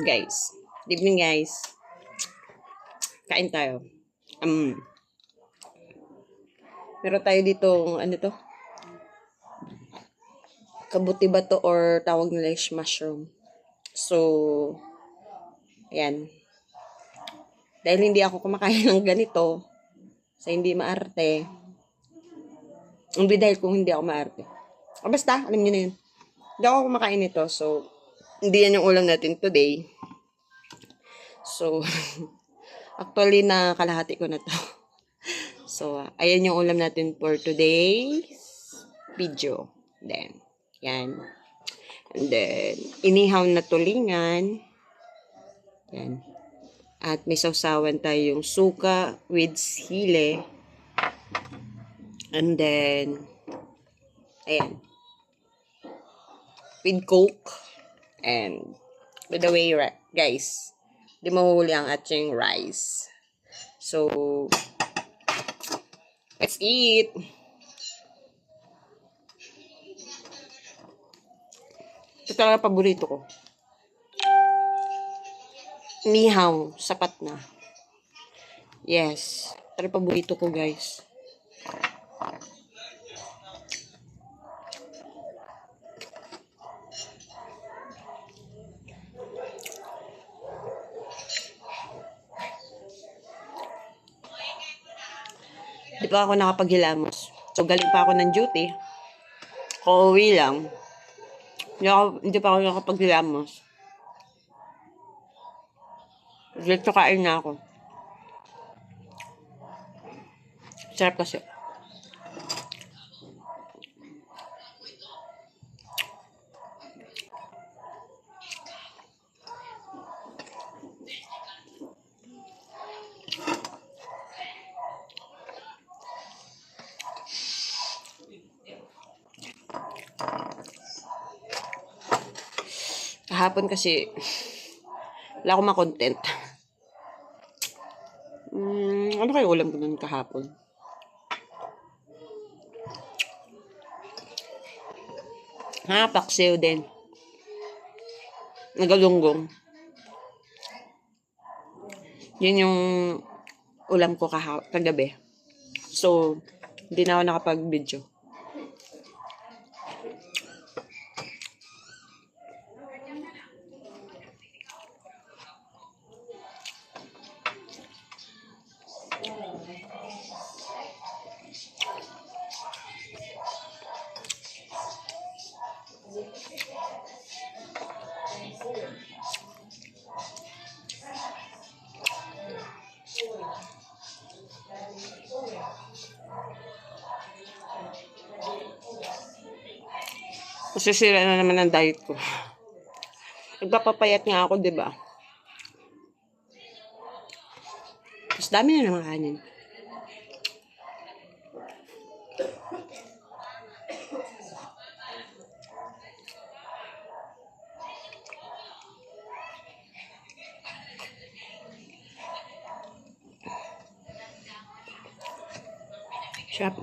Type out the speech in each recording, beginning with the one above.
Guys. Good evening, guys. Kain tayo. Meron tayo dito, ano to? Kabuti ba to or tawag nila is mushroom. So, ayan. Dahil hindi ako kumakain ng ganito, sa hindi maarte, hindi dahil kung hindi ako maarte. Basta, alam niyo na yun. Hindi ako kumakain nito, so, hindi yan yung ulam natin today. So, actually, nakalahati ko na to. So, ayan yung ulam natin for today's video. Then, yan. And then, inihaw na tulingan. Yan. At may sausawan tayong suka with sile. And then, ayan. With Coke. And, by the way, guys, di mahuli ang ating rice. So, let's eat! Ito talaga paborito ko. Nihaw, sapat na. Yes. Ito paborito ko, guys. Di pa ako nakapaghilamos. So, galing pa ako ng duty. Kauwi lang. Hindi pa ako nakapaghilamos. Dito kain na ako. Sarap kasi. Kahapon kasi wala akong ma-content. Ano kayo ulam ko nun kahapon? Paksiw din. Nagalunggong. Yun yung ulam ko kagabi. So, hindi na ako nakapag-video. Masisira na naman ang diet ko. Nagpapapayat nga ako, diba? Mas dami na naman kanin. Sarap.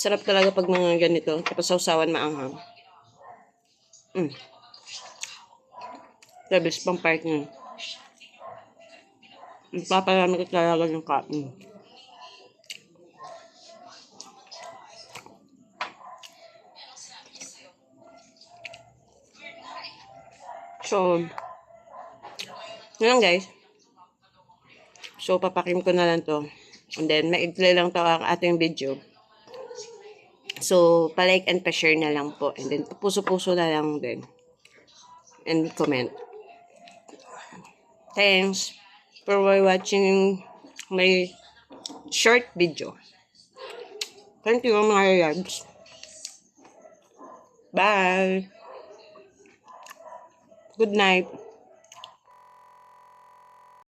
Sarap talaga pag mga ganito. Tapos sausawan maanghang. Labis pang part niya. Paparami ko talaga ng kain. So, yun guys. So, papakim ko na lang to. And then, maigli lang to ang ating video. So, pa-like and pa-share na lang po. And then, puso-puso na lang din. And comment. Thanks for watching my short video. Thank you mga loves. Bye! Good night.